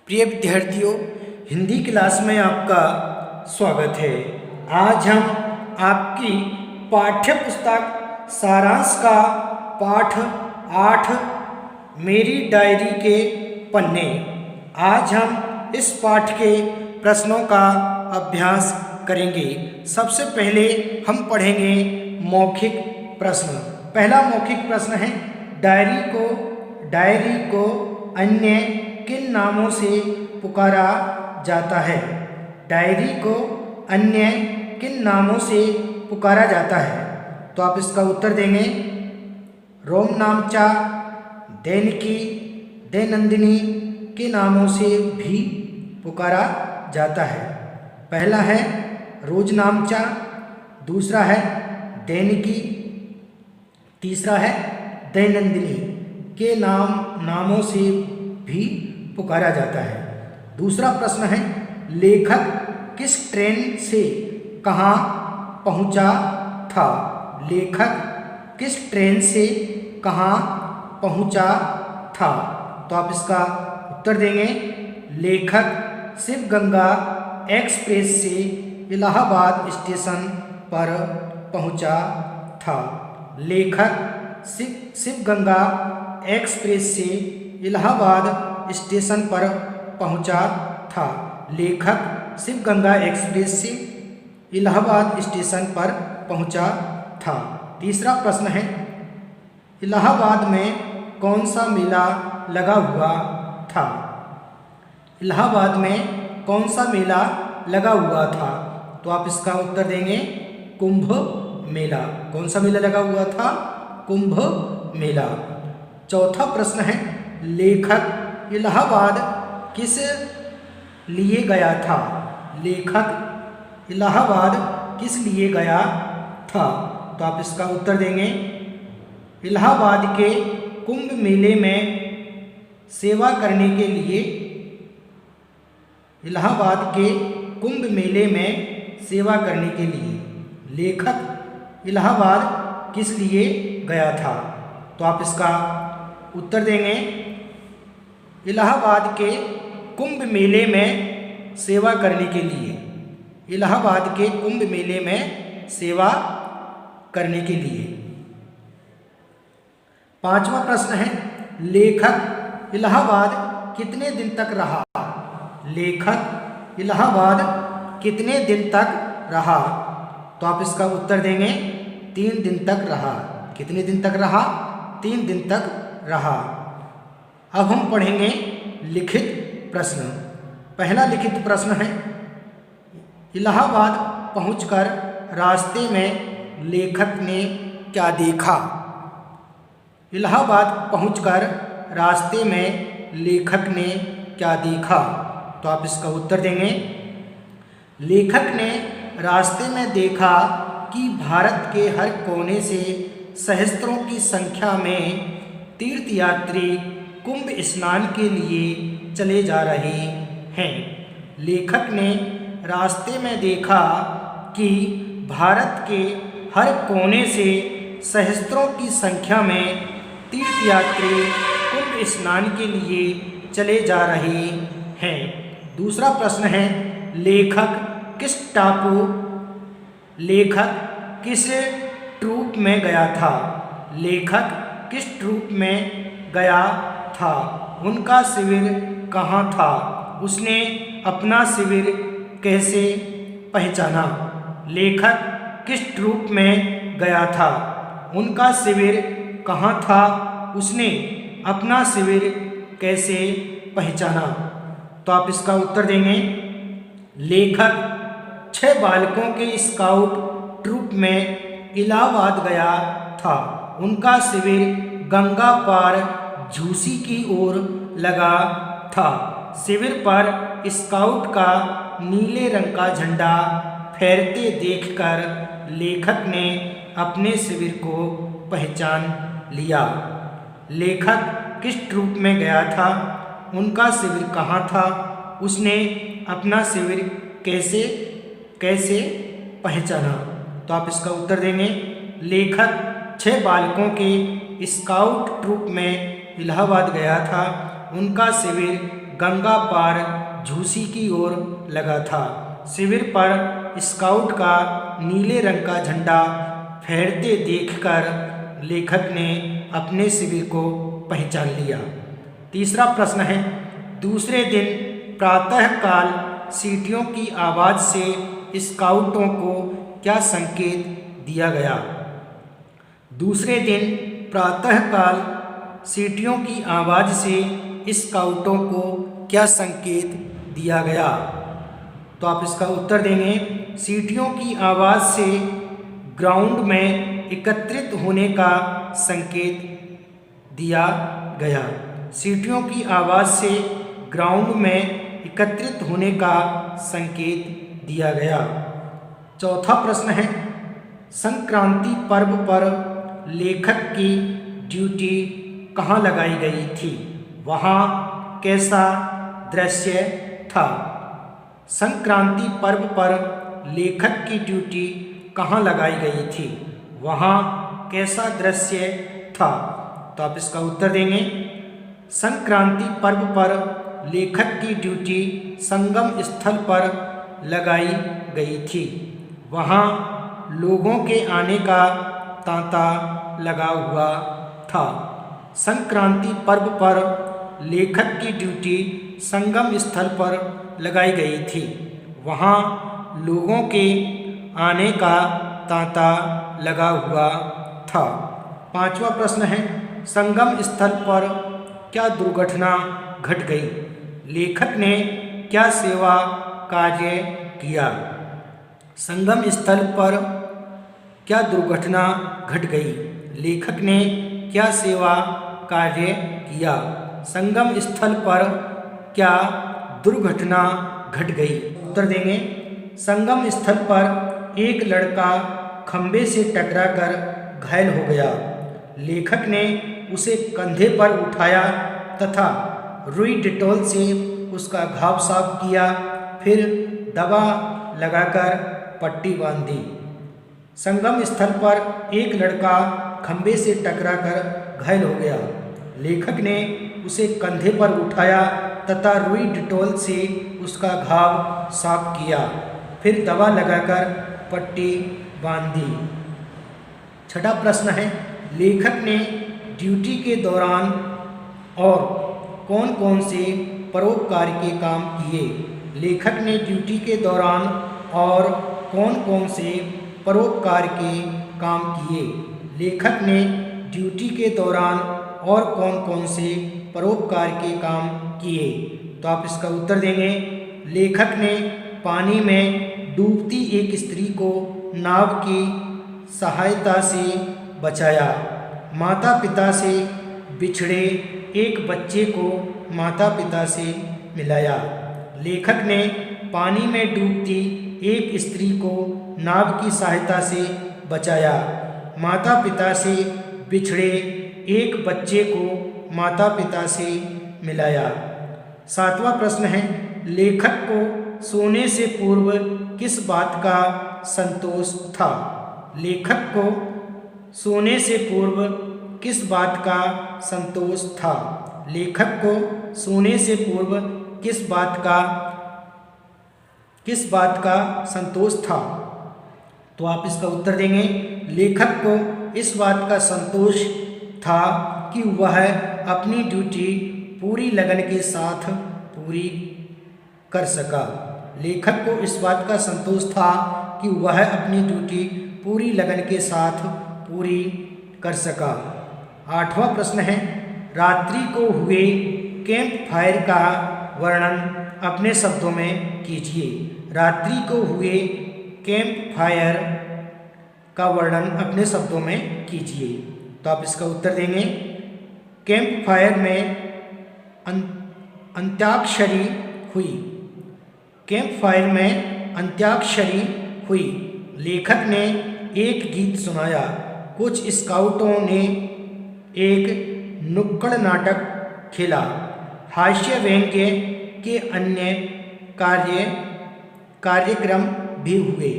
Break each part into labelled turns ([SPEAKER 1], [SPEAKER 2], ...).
[SPEAKER 1] प्रिय विद्यार्थियों, हिंदी क्लास में आपका स्वागत है। आज हम आपकी पाठ्य पुस्तक सारांश का पाठ 8 मेरी डायरी के पन्ने। आज हम इस पाठ के प्रश्नों का अभ्यास करेंगे। सबसे पहले हम पढ़ेंगे मौखिक प्रश्न। पहला मौखिक प्रश्न है, डायरी को अन्य किन नामों से पुकारा जाता है? डायरी को अन्य किन नामों से पुकारा जाता है? तो आप इसका उत्तर देंगे रोमनामचा, दैनिकी, दैनंदिनी के नामों से भी पुकारा जाता है। पहला है रोजनामचा, दूसरा है दैनिकी, तीसरा है दैनंदिनी के नामों से भी पुकारा जाता है। दूसरा प्रश्न है, लेखक किस ट्रेन से कहाँ पहुँचा था? लेखक किस ट्रेन से कहाँ पहुँचा था? तो आप इसका उत्तर देंगे लेखक शिव गंगा एक्सप्रेस से इलाहाबाद स्टेशन पर पहुँचा था। लेखक शिव गंगा एक्सप्रेस से इलाहाबाद स्टेशन पर पहुंचा था। लेखक शिव गंगा एक्सप्रेस से इलाहाबाद स्टेशन पर पहुंचा था। तीसरा प्रश्न है, इलाहाबाद में कौन सा मेला लगा हुआ था? इलाहाबाद में कौन सा मेला लगा हुआ था? तो आप इसका उत्तर देंगे कुंभ मेला। कौन सा मेला लगा हुआ था? कुंभ मेला। चौथा प्रश्न है, लेखक इलाहाबाद किस लिए गया था? लेखक इलाहाबाद किस लिए गया था? तो आप इसका उत्तर देंगे इलाहाबाद के कुंभ मेले में सेवा करने के लिए। इलाहाबाद के कुंभ मेले में सेवा करने के लिए लेखक इलाहाबाद किस लिए गया था? तो आप इसका उत्तर देंगे इलाहाबाद के कुंभ मेले में सेवा करने के लिए। इलाहाबाद के कुंभ मेले में सेवा करने के लिए। पांचवा प्रश्न है, लेखक इलाहाबाद कितने दिन तक रहा? लेखक इलाहाबाद कितने दिन तक रहा? तो आप इसका उत्तर देंगे 3 दिन तक रहा। कितने दिन तक रहा? 3 दिन तक रहा। अब हम पढ़ेंगे लिखित प्रश्न। पहला लिखित प्रश्न है, इलाहाबाद पहुंचकर रास्ते में लेखक ने क्या देखा? इलाहाबाद पहुंचकर रास्ते में लेखक ने क्या देखा? तो आप इसका उत्तर देंगे लेखक ने रास्ते में देखा कि भारत के हर कोने से सहस्त्रों की संख्या में तीर्थयात्री कुंभ स्नान के लिए चले जा रहे हैं। लेखक ने रास्ते में देखा कि भारत के हर कोने से सहस्त्रों की संख्या में तीर्थयात्री कुंभ स्नान के लिए चले जा रहे हैं। दूसरा प्रश्न है, लेखक किस ट्रूप में गया था? लेखक किस ट्रूप में गया था? उनका शिविर कहाँ था? उसने अपना शिविर कैसे पहचाना? लेखक किस ट्रूप में गया था? उनका शिविर कहाँ था? उसने अपना शिविर कैसे पहचाना? तो आप इसका उत्तर देंगे लेखक 6 बालकों के स्काउट ट्रूप में इलाहाबाद गया था। उनका शिविर गंगा पार झूसी की ओर लगा था। शिविर पर स्काउट का नीले रंग का झंडा फहरते देखकर लेखक ने अपने शिविर को पहचान लिया। लेखक किस ट्रूप में गया था? उनका शिविर कहाँ था? उसने अपना शिविर कैसे पहचाना? तो आप इसका उत्तर देंगे लेखक 6 बालकों के स्काउट ट्रूप में इलाहाबाद गया था। उनका शिविर गंगा पार झूसी की ओर लगा था। शिविर पर स्काउट का नीले रंग का झंडा फहरते देखकर लेखक ने अपने शिविर को पहचान लिया। तीसरा प्रश्न है, दूसरे दिन प्रातःकाल सीटियों की आवाज़ से स्काउटों को क्या संकेत दिया गया? दूसरे दिन प्रातःकाल सीटियों की आवाज़ से स्काउटों को क्या संकेत दिया गया? तो आप इसका उत्तर देंगे, सीटियों की आवाज़ से ग्राउंड में एकत्रित होने का संकेत दिया गया। सीटियों की आवाज़ से ग्राउंड में एकत्रित होने का संकेत दिया गया। चौथा प्रश्न है, संक्रांति पर्व पर लेखक की ड्यूटी कहाँ लगाई गई थी? वहाँ कैसा दृश्य था? संक्रांति पर्व पर लेखक की ड्यूटी कहाँ लगाई गई थी? वहाँ कैसा दृश्य था? तो आप इसका उत्तर देंगे, संक्रांति पर्व पर लेखक की ड्यूटी संगम स्थल पर लगाई गई थी। वहाँ लोगों के आने का तांता लगा हुआ था। संक्रांति पर्व पर लेखक की ड्यूटी संगम स्थल पर लगाई गई थी। वहाँ लोगों के आने का तांता लगा हुआ था। पांचवा प्रश्न है, संगम स्थल पर क्या दुर्घटना घट गई? लेखक ने क्या सेवा कार्य किया? संगम स्थल पर क्या दुर्घटना घट गई? लेखक ने क्या सेवा कार्य किया? संगम स्थल पर क्या दुर्घटना घट गई? उत्तर देंगे, संगम स्थल पर एक लड़का खंबे से टकराकर घायल हो गया। लेखक ने उसे कंधे पर उठाया तथा रुई डेटॉल से उसका घाव साफ किया, फिर दवा लगाकर पट्टी बांध दी। संगम स्थल पर एक लड़का खंबे से टकराकर घायल हो गया। लेखक ने उसे कंधे पर उठाया तथा रुई डेटॉल से उसका घाव साफ किया, फिर दवा लगाकर पट्टी बांध दी। छठा प्रश्न है, लेखक ने ड्यूटी के दौरान और कौन कौन से परोपकार के काम किए? लेखक ने ड्यूटी के दौरान और कौन कौन से परोपकार के काम किए? लेखक ने ड्यूटी के दौरान और कौन कौन से परोपकार के काम किए? तो आप इसका उत्तर देंगे, लेखक ने पानी में डूबती एक स्त्री को नाव की सहायता से बचाया। माता पिता से बिछड़े एक बच्चे को माता पिता से मिलाया। लेखक ने पानी में डूबती एक स्त्री को नाव की सहायता से बचाया। माता पिता से बिछड़े एक बच्चे को माता पिता से मिलाया। सातवां प्रश्न है, लेखक को सोने से पूर्व किस बात का संतोष था? लेखक को सोने से पूर्व किस बात का संतोष था? लेखक को सोने से पूर्व किस बात का संतोष था? तो आप इसका उत्तर देंगे, लेखक को इस बात का संतोष था कि वह अपनी ड्यूटी पूरी लगन के साथ पूरी कर सका। लेखक को इस बात का संतोष था कि वह अपनी ड्यूटी पूरी लगन के साथ पूरी कर सका। आठवां प्रश्न है, रात्रि को हुए कैंप फायर का वर्णन अपने शब्दों में कीजिए। रात्रि को हुए कैंप फायर का वर्णन अपने शब्दों में कीजिए। तो आप इसका उत्तर देंगे, कैंप फायर में अंत्याक्षरी हुई। कैंप फायर में अंत्याक्षरी हुई। लेखक ने एक गीत सुनाया। कुछ स्काउटों ने एक नुक्कड़ नाटक खेला। हास्य व्यंग्य के अन्य कार्यक्रम भी हुए।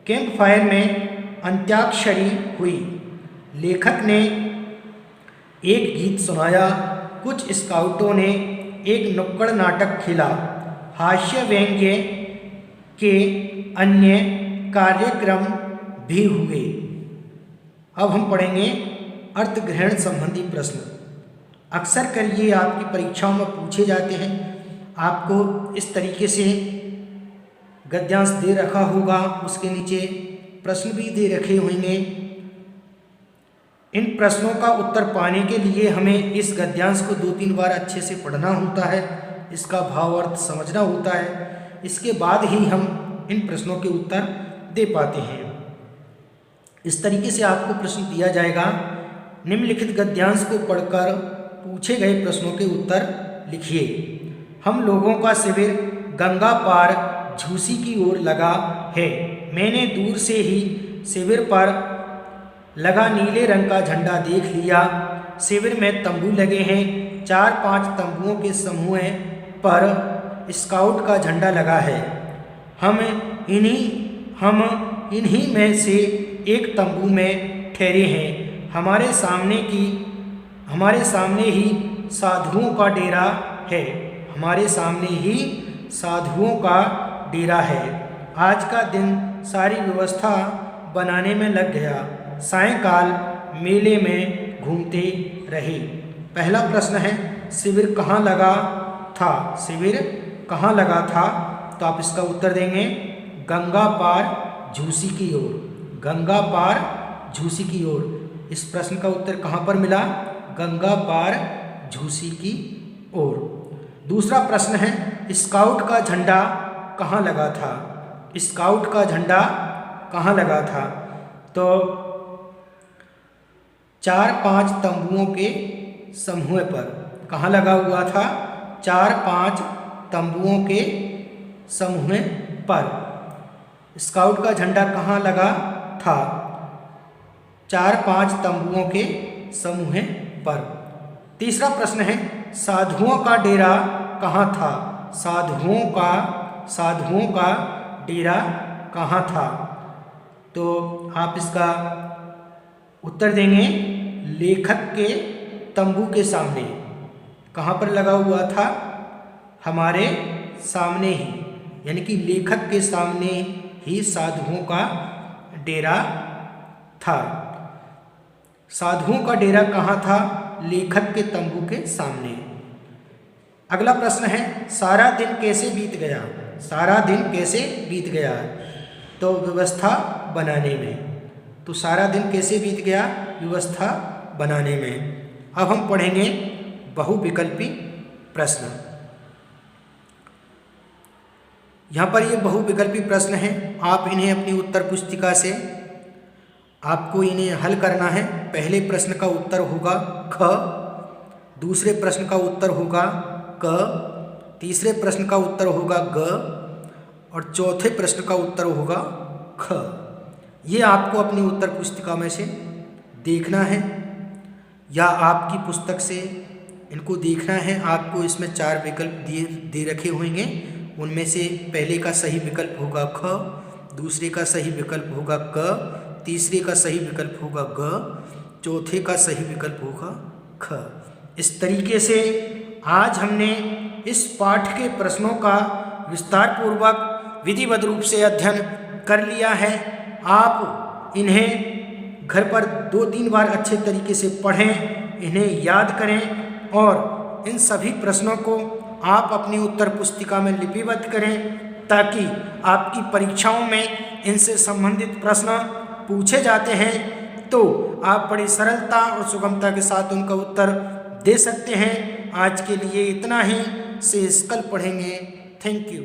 [SPEAKER 1] कैंप फायर में अंत्याक्षरी हुई। लेखक ने एक गीत सुनाया। कुछ स्काउटों ने एक नुक्कड़ नाटक खेला। हास्य व्यंग्य के अन्य कार्यक्रम भी हुए। अब हम पढ़ेंगे अर्थ ग्रहण संबंधी प्रश्न। अक्सर कर ये आपकी परीक्षाओं में पूछे जाते हैं। आपको इस तरीके से गद्यांश दे रखा होगा, उसके नीचे प्रश्न भी दे रखे होंगे। इन प्रश्नों का उत्तर पाने के लिए हमें इस गद्यांश को 2-3 बार अच्छे से पढ़ना होता है, इसका भाव अर्थ समझना होता है। इसके बाद ही हम इन प्रश्नों के उत्तर दे पाते हैं। इस तरीके से आपको प्रश्न दिया जाएगा। निम्नलिखित गद्यांश को पढ़कर पूछे गए प्रश्नों के उत्तर लिखिए। हम लोगों का शिविर गंगा पार झूसी की ओर लगा है। मैंने दूर से ही शिविर पर लगा नीले रंग का झंडा देख लिया। शिविर में तंबू लगे हैं। 4-5 तंबुओं के समूह पर स्काउट का झंडा लगा है। हम इन्हीं में से एक तंबू में ठहरे हैं। हमारे सामने ही साधुओं का डेरा है। हमारे सामने ही साधुओं का डेरा है। आज का दिन सारी व्यवस्था बनाने में लग गया। सायंकाल मेले में घूमते रहे। पहला प्रश्न है, शिविर कहाँ लगा था? शिविर कहाँ लगा था? तो आप इसका उत्तर देंगे गंगा पार झूसी की ओर। गंगा पार झूसी की ओर। इस प्रश्न का उत्तर कहाँ पर मिला? गंगा पार झूसी की ओर। दूसरा प्रश्न है, स्काउट का झंडा कहाँ लगा था? स्काउट का झंडा कहाँ लगा था? तो 4-5 तंबुओं के समूह पर। कहाँ लगा हुआ था? 4-5 तंबुओं के समूह पर। स्काउट का झंडा कहाँ लगा था? 4-5 तंबुओं के समूह पर। तीसरा प्रश्न है, साधुओं का डेरा कहाँ था? साधुओं का डेरा कहाँ था? तो आप इसका उत्तर देंगे लेखक के तंबू के सामने। कहाँ पर लगा हुआ था? हमारे सामने ही, यानी कि लेखक के सामने ही साधुओं का डेरा था। साधुओं का डेरा कहाँ था? लेखक के तंबू के सामने। अगला प्रश्न है, सारा दिन कैसे बीत गया? सारा दिन कैसे बीत गया? तो व्यवस्था बनाने में। तो सारा दिन कैसे बीत गया? व्यवस्था बनाने में। अब हम पढ़ेंगे बहुविकल्पी प्रश्न। यहाँ पर ये बहुविकल्पी प्रश्न हैं। आप इन्हें अपनी उत्तर पुस्तिका से आपको इन्हें हल करना है। पहले प्रश्न का उत्तर होगा ख, दूसरे प्रश्न का उत्तर होगा क, तीसरे प्रश्न का उत्तर होगा ग और चौथे प्रश्न का उत्तर होगा ख। ये आपको अपनी उत्तर पुस्तिका में से देखना है या आपकी पुस्तक से इनको देखना है। आपको इसमें 4 विकल्प दे रखे होंगे। उनमें से पहले का सही विकल्प होगा ख, दूसरे का सही विकल्प होगा क, तीसरे का सही विकल्प होगा ग, चौथे का सही विकल्प होगा ख। इस तरीके से आज हमने इस पाठ के प्रश्नों का विस्तार पूर्वक विधिवत रूप से अध्ययन कर लिया है। आप इन्हें घर पर 2-3 बार अच्छे तरीके से पढ़ें, इन्हें याद करें और इन सभी प्रश्नों को आप अपनी उत्तर पुस्तिका में लिपिबद्ध करें ताकि आपकी परीक्षाओं में इनसे संबंधित प्रश्न पूछे जाते हैं तो आप बड़ी सरलता और सुगमता के साथ उनका उत्तर दे सकते हैं। आज के लिए इतना ही। शेष कल पढ़ेंगे। Thank you.